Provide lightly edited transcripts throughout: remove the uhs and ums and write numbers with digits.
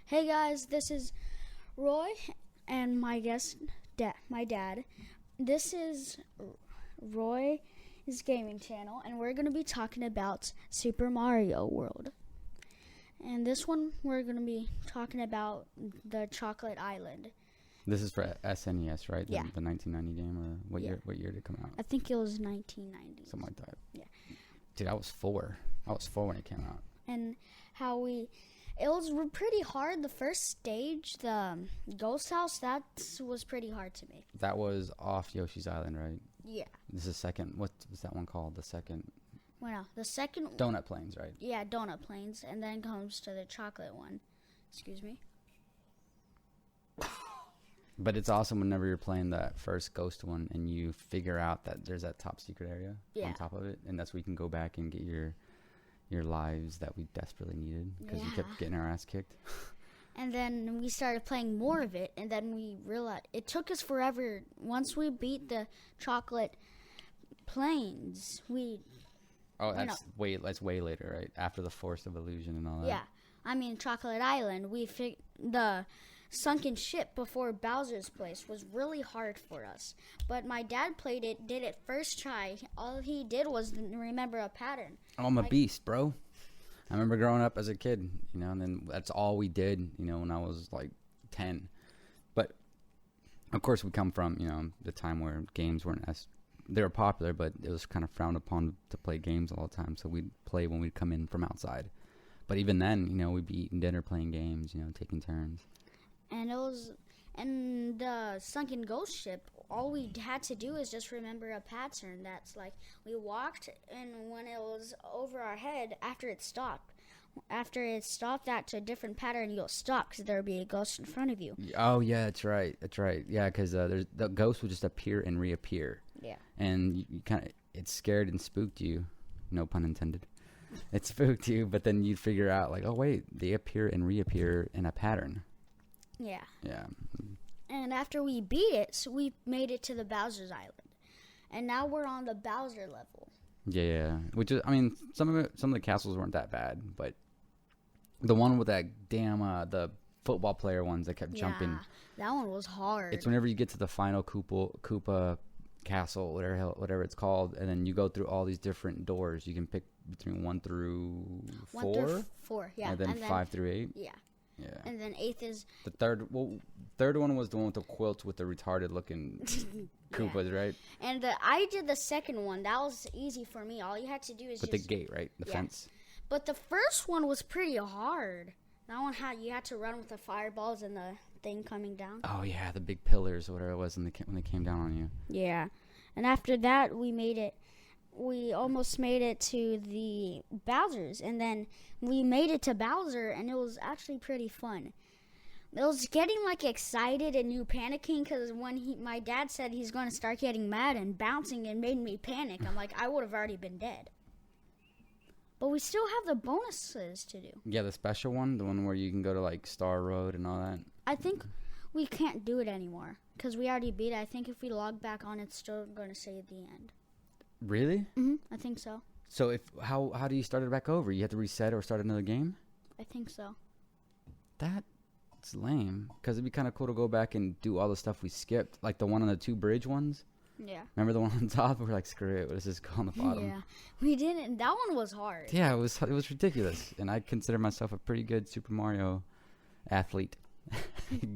Hey guys, this is Roy and my guest, my dad. This is Roy's gaming channel, and we're going to be talking about Super Mario World. And this one, we're going to be talking about the Chocolate Island. This is for SNES, right? Yeah. The 1990 game, or what Yeah. year? What year did it come out? I think it was 1990. Something like that. Yeah. Dude, I was 4. I was 4 when it came out. And it was pretty hard. The first stage, the ghost house, that was pretty hard to me. That was off Yoshi's Island, right? Yeah. This is second. What was that one called? The second Well, the second Donut Plains, right? Yeah, Donut Plains, and then comes to the chocolate one. Excuse me. But it's awesome whenever you're playing that first ghost one and you figure out that there's that top secret area on top of it, and that's where you can go back and get your lives that we desperately needed because we kept getting our ass kicked. And then we started playing more of it, and then we realized it took us forever. Once we beat the chocolate plains, That's way later, right? After the Forest of Illusion and all that. Yeah, I mean Chocolate Island. The sunken ship before Bowser's place was really hard for us, but my dad did it first try. All he did was remember a pattern. Oh, I'm a beast, bro. I remember growing up as a kid, and then that's all we did, when I was like 10. But of course we come from, the time where games weren't they were popular, but it was kind of frowned upon to play games all the time. So we'd play when we'd come in from outside. But even then, we'd be eating dinner, playing games, taking turns. And the sunken ghost ship, all we had to do is just remember a pattern. That's like we walked, and when it was over our head, after it stopped at a different pattern, you'll stop because there'll be a ghost in front of you. Oh yeah, that's right. Yeah, because the ghost will just appear and reappear. Yeah. And you it scared and spooked you. No pun intended. It spooked you, but then you'd figure out like, oh wait, they appear and reappear in a pattern. Yeah. Yeah. And after we beat it, so we made it to the Bowser's Island, and now we're on the Bowser level. Yeah. Which is, I mean, some of the castles weren't that bad, but the one with that damn the football player ones that kept jumping. That one was hard. It's whenever you get to the final Koopa castle, whatever it's called, and then you go through all these different doors. You can pick between 1 through 4. 1 through 4, yeah. And then 5 through 8. Yeah. Yeah. And then 8th is the third. Well, third one was the one with the quilts with the retarded looking Koopas, right? And I did the second one. That was easy for me. All you had to do is with the gate, right? The fence. But the first one was pretty hard. That one you had to run with the fireballs and the thing coming down. Oh yeah, the big pillars or whatever it was when they came down on you. Yeah. And after that, we almost made it to the Bowser's, and then we made it to Bowser, and it was actually pretty fun. It was getting excited and you panicking because when my dad said he's going to start getting mad and bouncing, it made me panic. I'm like, I would have already been dead. But we still have the bonuses to do. Yeah, the special one, the one where you can go to Star Road and all that. I think we can't do it anymore because we already beat it. I think if we log back on, it's still going to say at the end. Really? I think so. So how do you start it back over? You have to reset or start another game? I think so. That's lame. Because it'd be kind of cool to go back and do all the stuff we skipped. Like the one on the 2 bridge ones. Yeah. Remember the one on top? We were like, screw it. Let's just go on the bottom. Yeah. We didn't. That one was hard. Yeah, it was ridiculous. And I consider myself a pretty good Super Mario athlete.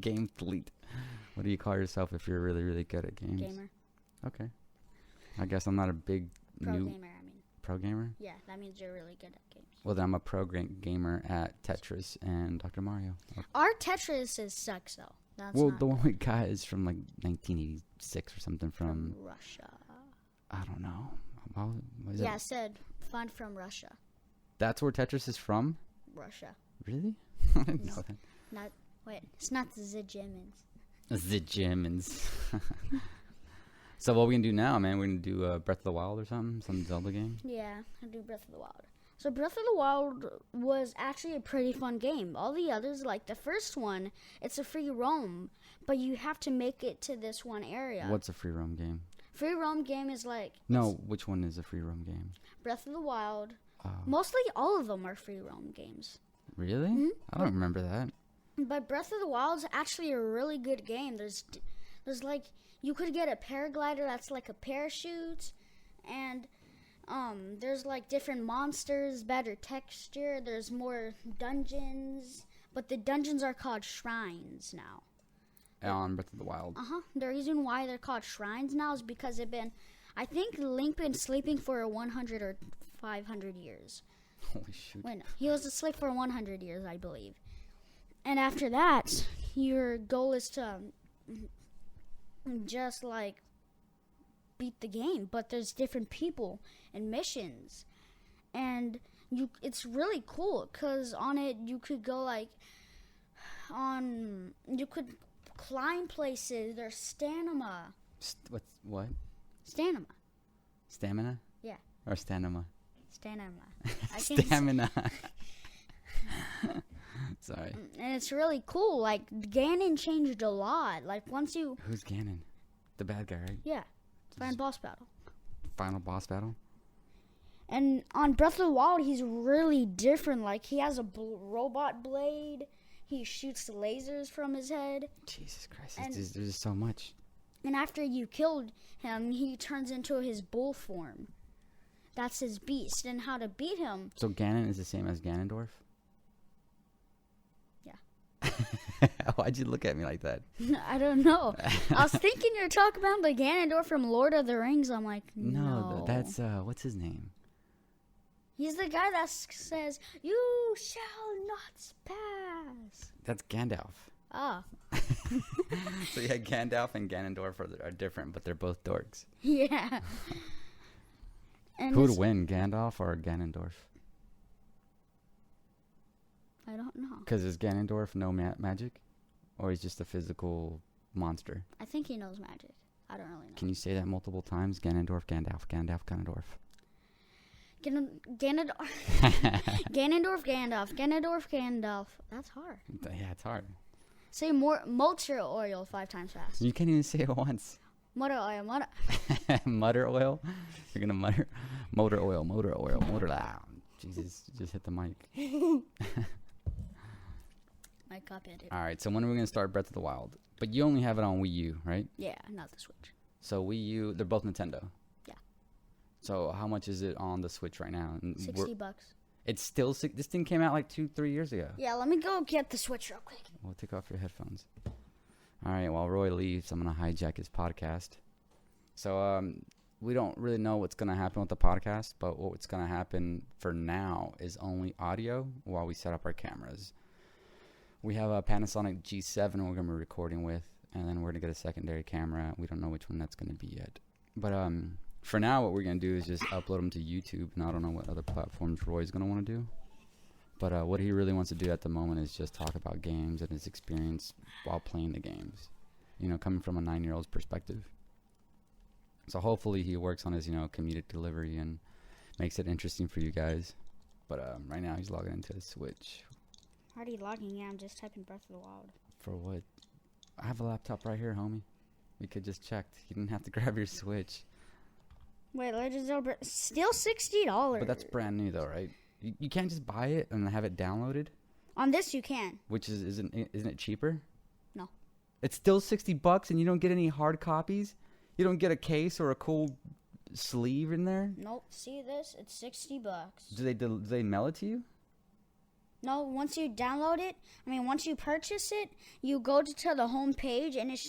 Game athlete. What do you call yourself if you're really, really good at games? Gamer. Okay. I guess I'm not a big Pro gamer, I mean. Pro gamer? Yeah, that means you're really good at games. Well, then I'm a pro gamer at Tetris and Dr. Mario. Our Tetris sucks, though. The one we got is from 1986 or something from Russia. I don't know. It said fun from Russia. That's where Tetris is from? Russia. Really? I didn't know that. It's not the Germans. The Germans. So what we can do now, man? We're going to do Breath of the Wild or something? Some Zelda game? Yeah, I'll do Breath of the Wild. So Breath of the Wild was actually a pretty fun game. All the others, like the first one, it's a free roam, but you have to make it to this one area. What's a free roam game? Free roam game is No, which one is a free roam game? Breath of the Wild. Mostly all of them are free roam games. Really? I don't remember that. But Breath of the Wild is actually a really good game. There's like, you could get a paraglider that's like a parachute, and there's like different monsters, better texture. There's more dungeons, but the dungeons are called shrines now. On Breath of the Wild. The reason why they're called shrines now is because I think Link been sleeping for 100 or 500 years. Holy shoot. Wait, no, he was asleep for 100 years, I believe. And after that, your goal is to just like beat the game. But there's different people and missions, and it's really cool because on it you could go like you could climb places. There's stamina. What? Stamina. Stamina? Yeah. Or stamina? Stamina. Stamina. Sorry. And it's really cool. Like, Ganon changed a lot. Like, once you... Who's Ganon? The bad guy, right? Yeah. Final boss battle. Final boss battle? And on Breath of the Wild, he's really different. Like, he has a robot blade. He shoots lasers from his head. Jesus Christ. There's just so much. And after you killed him, he turns into his bull form. That's his beast. And how to beat him... So Ganon is the same as Ganondorf? Yeah. Why'd you look at me like that? I don't know. I was thinking you were talking about the Ganondorf from Lord of the Rings. I'm like, no. That's, what's his name? He's the guy that says, "You shall not pass." That's Gandalf. Oh. So yeah, Gandalf and Ganondorf are different, but they're both dorks. Yeah. And who would win, Gandalf or Ganondorf? I don't know. Because is Ganondorf no magic? Or he's just a physical monster? I think he knows magic. I don't really know. Can you say that multiple times? Ganondorf, Gandalf, Gandalf, Ganondorf. Ganondorf, Gandalf, Ganondorf, Gandalf. That's hard. Yeah, it's hard. Say motor oil 5 times fast. You can't even say it once. Motor oil, motor. Mutter oil? You're going to mutter? Motor oil, motor oil, motor. Ah, Jesus, just hit the mic. My copy it. All right, so when are we going to start Breath of the Wild? But you only have it on Wii U, right? Yeah, not the Switch. So Wii U, they're both Nintendo. Yeah. So how much is it on the Switch right now? And $60. It's still this thing came out like 2-3 years ago. Yeah, let me go get the Switch real quick. Well, take off your headphones. All right, while Roy leaves, I'm going to hijack his podcast. So we don't really know what's going to happen with the podcast, but what's going to happen for now is only audio while we set up our cameras. We have a Panasonic G7 we're going to be recording with, and then we're going to get a secondary camera. We don't know which one that's going to be yet. But for now, what we're going to do is just upload them to YouTube, and I don't know what other platforms Roy's going to want to do. But what he really wants to do at the moment is just talk about games and his experience while playing the games, you know, coming from a 9-year-old's perspective. So hopefully he works on his, you know, comedic delivery and makes it interesting for you guys. But right now he's logging into his Switch. Already logging in. I'm just typing Breath of the Wild. For what? I have a laptop right here, homie. We could just check. You didn't have to grab your Switch. Wait, Legend of Zelda, still $60. But that's brand new though, right? You can't just buy it and have it downloaded? On this you can. Which isn't it cheaper? No. It's still $60 and you don't get any hard copies? You don't get a case or a cool sleeve in there? Nope. See this? It's $60. Do they mail it to you? No, once you download it, once you purchase it, you go to the home page and it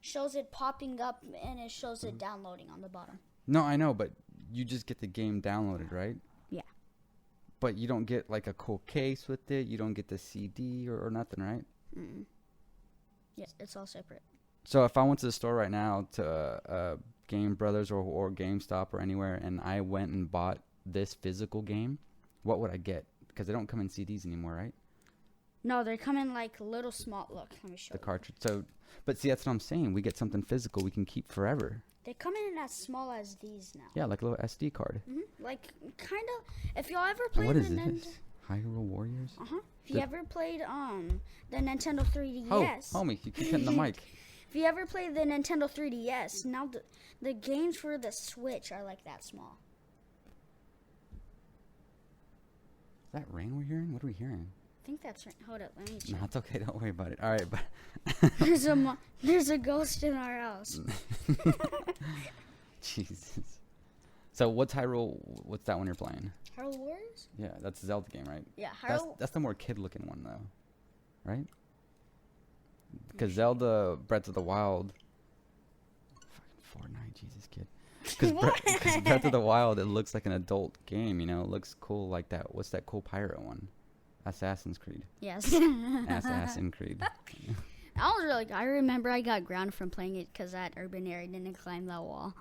shows it popping up and it shows it downloading on the bottom. No, I know, but you just get the game downloaded, right? Yeah. But you don't get like a cool case with it? You don't get the CD or nothing, right? Mm-mm. Yes, it's all separate. So if I went to the store right now to Game Brothers or GameStop or anywhere and I went and bought this physical game, what would I get? Because they don't come in CDs anymore, right? No, they come in like little small. Look, let me show you. The cartridge. So, but see, that's what I'm saying. We get something physical we can keep forever. They come in as small as these now. Yeah, like a little SD card. Mm-hmm. Like, kind of. If y'all ever played what is this? Hyrule Warriors? Uh-huh. If you ever played the Nintendo 3DS. Oh, homie, you keep hitting the mic. If you ever played the Nintendo 3DS, now the games for the Switch are like that small. Is that rain we're hearing? What are we hearing? think that's right. Hold up, let me check. No, it's okay. Don't worry about it. All right, but There's a ghost in our house. Jesus. So what's Hyrule? What's that one you're playing? Hyrule Warriors? Yeah, that's a Zelda game, right? Yeah, That's the more kid-looking one, though, right? Because Zelda Breath of the Wild. Fucking Fortnite, Jesus, kid. Because Breath of the Wild, it looks like an adult game. You know, it looks cool like that. What's that cool pirate one? Assassin's Creed. Yes. Assassin's Creed. That was really good. I remember I got grounded from playing it because that urban area didn't climb that wall.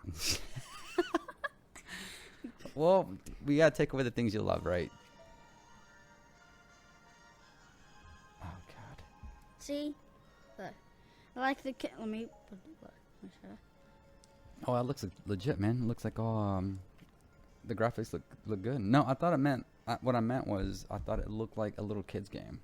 Well, we gotta take away the things you love, right? Oh God. See? Look. I like the kid. Let me show you. Oh, that looks legit, man. It looks like all the graphics look good. No, I thought it meant what I meant was I thought it looked like a little kid's game.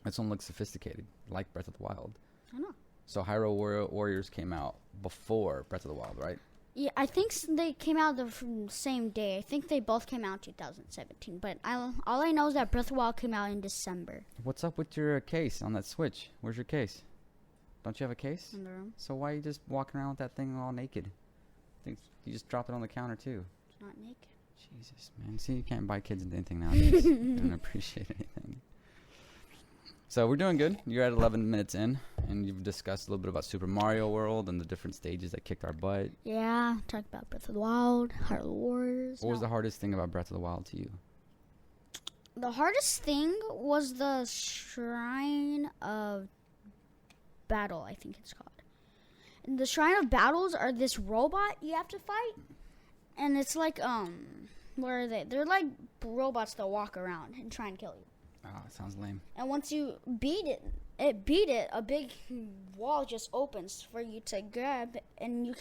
This one looks sophisticated, like Breath of the Wild. I know. So Hyrule Warriors came out before Breath of the Wild, right? Yeah, I think they came out the same day. I think they both came out in 2017. But all I know is that Breath of the Wild came out in December. What's up with your case on that Switch? Where's your case? Don't you have a case? In the room. So why are you just walking around with that thing all naked? You just drop it on the counter too. It's not naked. Jesus, man. See, you can't buy kids anything nowadays. They don't appreciate anything. So we're doing good. You're at 11 minutes in, and you've discussed a little bit about Super Mario World and the different stages that kicked our butt. Yeah, talked about Breath of the Wild, Hyrule Warriors. What was the hardest thing about Breath of the Wild to you? The hardest thing was the Shrine of Battle, I think it's called. And the Shrine of Battles are this robot you have to fight. And it's like, where are they? They're like robots that walk around and try and kill you. Oh, it sounds lame. And once you beat it, a big wall just opens for you to grab, and you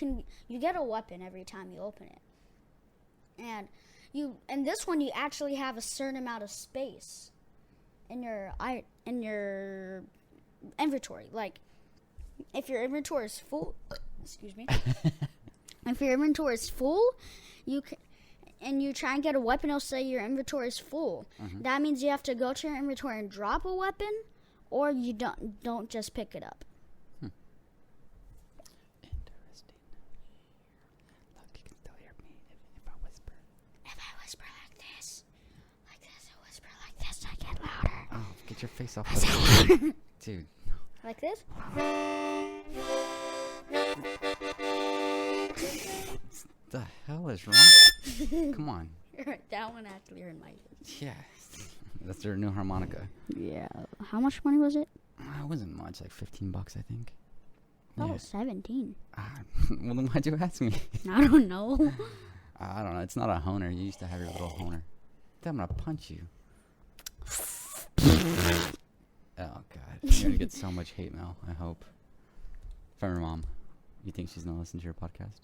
get a weapon every time you open it. And this one you actually have a certain amount of space in your inventory. Like if your inventory is full, excuse me. If your inventory is full, you can. And you try and get a weapon, it'll say your inventory is full. Mm-hmm. That means you have to go to your inventory and drop a weapon, or you don't just pick it up. Interesting. Look, you can still hear me if I whisper. If I whisper like this, I whisper like this, I get louder. Oh, get your face off of me. Dude. Like this? The hell is wrong? Come on. That one actually hurt my ear. Yeah. That's their new harmonica. Yeah. How much money was it? It wasn't much, like $15, I think. That was 17. Well, then why'd you ask me? I don't know. I don't know. It's not a honer. You used to have your little honer. I'm gonna punch you. Oh, God. You're gonna get so much hate mail, I hope. From your mom. You think she's gonna listen to your podcast?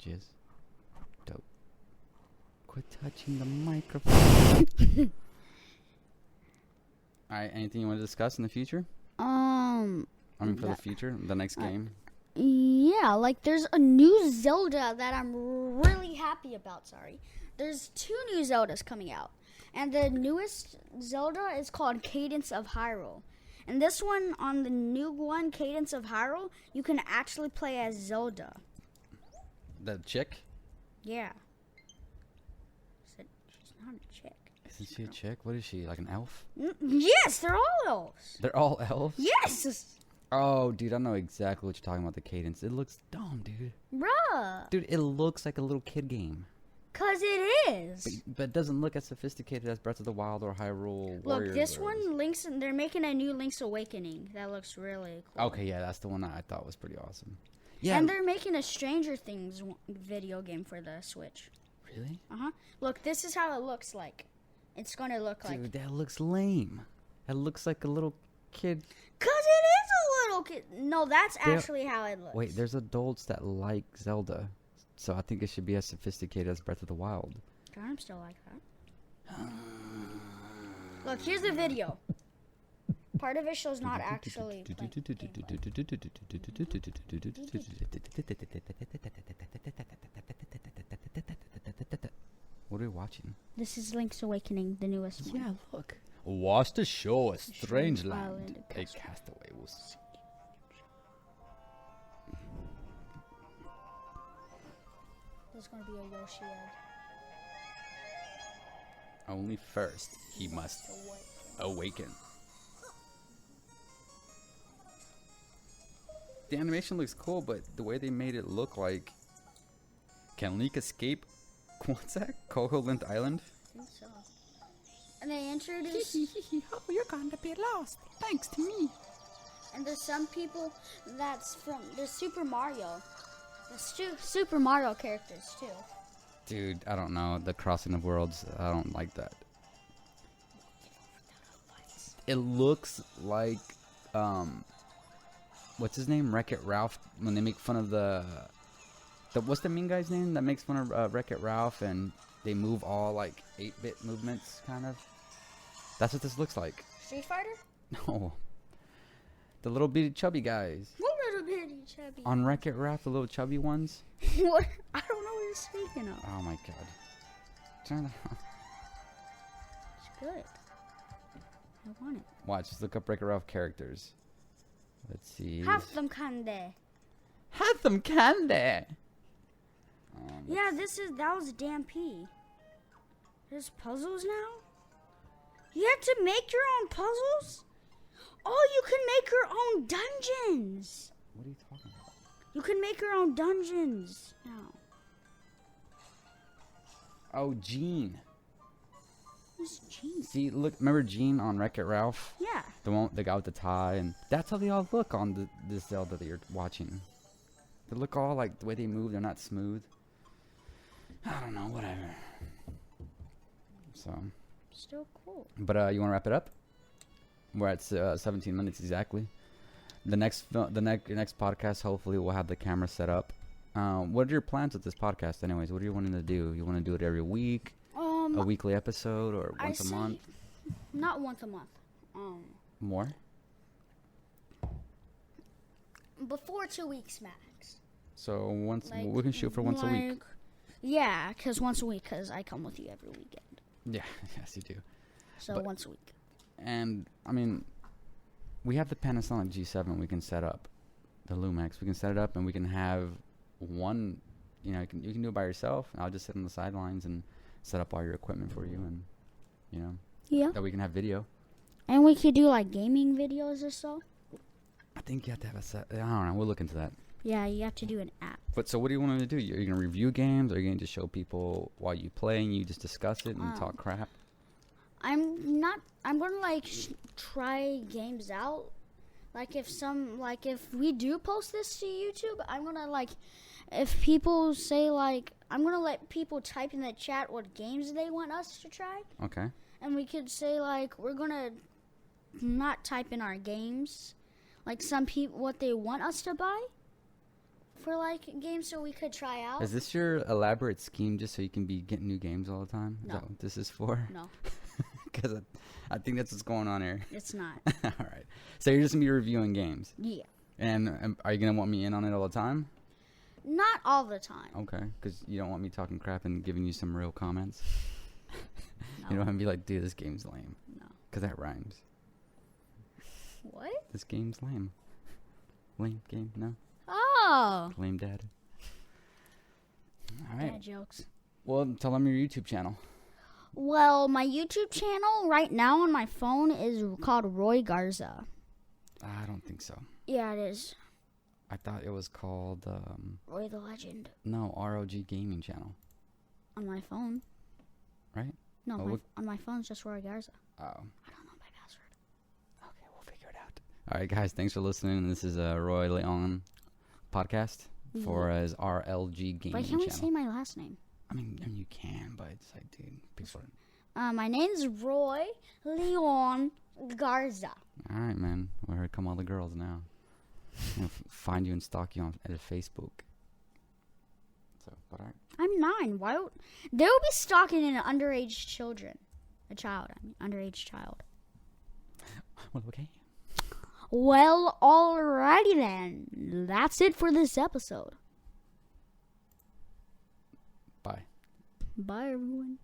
Jizz. Dope. Quit touching the microphone. Alright, anything you want to discuss in the future? For the future? The next game? Yeah, like there's a new Zelda that I'm really happy about, There's 2 new Zeldas coming out. And the newest Zelda is called Cadence of Hyrule. And this one, on the new one, Cadence of Hyrule, you can actually play as Zelda. The chick? Yeah. She's not a chick. Isn't she a chick? What is she, like an elf? Yes, they're all elves. They're all elves? Yes! Oh, dude, I know exactly what you're talking about, the Cadence. It looks dumb, dude. Bruh. Dude, it looks like a little kid game. 'Cause it is. But it doesn't look as sophisticated as Breath of the Wild or Hyrule Warriors. Look, this one, they're making a new Link's Awakening. That looks really cool. Okay, yeah, that's the one I thought was pretty awesome. Yeah. And they're making a Stranger Things video game for the Switch. Really? Uh-huh. Look, this is how it looks like. It's going to look like... Dude, that looks lame. That looks like a little kid. 'Cause it is a little kid. No, that's actually how it looks. Wait, there's adults that like Zelda. So I think it should be as sophisticated as Breath of the Wild. I'm still like that. Look, here's the video. Part of it shows not actually playing. What are we watching? This is Link's Awakening, the newest one. Yeah, look. Watch the show, A Strange Island, Land. A castaway will see. There's gonna be a Yoshi ad. Only first he must awaken. The animation looks cool, but the way they made it look like... Can Link escape? What's that? Coholent Island? I think so. And they introduced... Oh, you're going to be lost. Thanks to me. And there's some people that's from... There's Super Mario. There's Super Mario characters, too. Dude, I don't know. The Crossing of Worlds, I don't like that. It looks like... What's his name? Wreck-It Ralph. When they make fun of the what's the mean guy's name that makes fun of Wreck-It Ralph, and they move all like 8-bit movements, kind of. That's what this looks like. Street Fighter? No. The little bitty chubby guys. What little bitty chubby? On Wreck-It Ralph, the little chubby ones. What? I don't know what you're speaking of. Oh my god. Turn that on. It's good. I want it. Watch, just look up Wreck-It Ralph characters. Let's see. Have them candy. Have them candy. Yeah, that was damn P. There's puzzles now? You have to make your own puzzles? Oh, you can make your own dungeons. What are you talking about? You can make your own dungeons now. Oh, Gene. Who's Gene? See, look, remember Gene on Wreck-It Ralph? Yeah. The guy with the tie, and that's how they all look on this Zelda that you're watching. They look all like the way they move, they're not smooth. I don't know, whatever. So. Still cool. But you want to wrap it up? We're at 17 minutes exactly. The next podcast, hopefully, we'll have the camera set up. What are your plans with this podcast, anyways? What are you wanting to do? You want to do it every week? A weekly episode or once a month? Not once a month. More? Before 2 weeks max. So once Like, we can shoot for once a week. Yeah, because once a week, because I come with you every weekend. Yeah, yes you do. So once a week. And I mean, we have the Panasonic G7 we can set up, the Lumex. We can set it up and we can have one. You know, you can do it by yourself. And I'll just sit on the sidelines and set up all your equipment for you, and you know, yeah, that we can have video. And we could do like gaming videos or so. I think you have to have a set. I don't know. We'll look into that. Yeah, you have to do an app. But so what do you want to do? Are you going to review games? Or are you going to just show people while you play and you just discuss it and talk crap? I'm going to like try games out. Like if we do post this to YouTube, I'm going to like, if people say like, I'm going to let people type in the chat what games they want us to try. Okay. And we could say like, we're going to not type in our games. Like some people, what they want us to buy. For like games so we could try out. Is this your elaborate scheme just so you can be getting new games all the time? No. Is that what this is for? No. Because I think that's what's going on here. It's not. All right. So you're just going to be reviewing games? Yeah. And are you going to want me in on it all the time? Not all the time. Okay. Because you don't want me talking crap and giving you some real comments? No. You don't want to be like, dude, this game's lame. No. Because that rhymes. What? This game's lame. Lame game? No? Oh. Lame dad. All right. Bad jokes. Well, tell them your YouTube channel. Well, my YouTube channel right now on my phone is called Roy Garza. I don't think so. Yeah, it is. I thought it was called... Roy the Legend. No, RLG Gaming Channel. On my phone. Right? No, on my phone it's just Roy Garza. Oh. I don't know my password. Okay, we'll figure it out. All right, guys, thanks for listening. This is Roy Leon podcast for his RLG Gaming Channel. Why can't we say my last name? I mean, you can, but it's like, dude, big sort. My name's Roy Leon Garza. All right, man. Well, here come all the girls now. I'm gonna find you and stalk you on Facebook. So, but all right. I'm 9. Why? They will be stalking an underage children. Underage child. Well, okay. Well, alrighty then. That's it for this episode. Bye. Bye, everyone.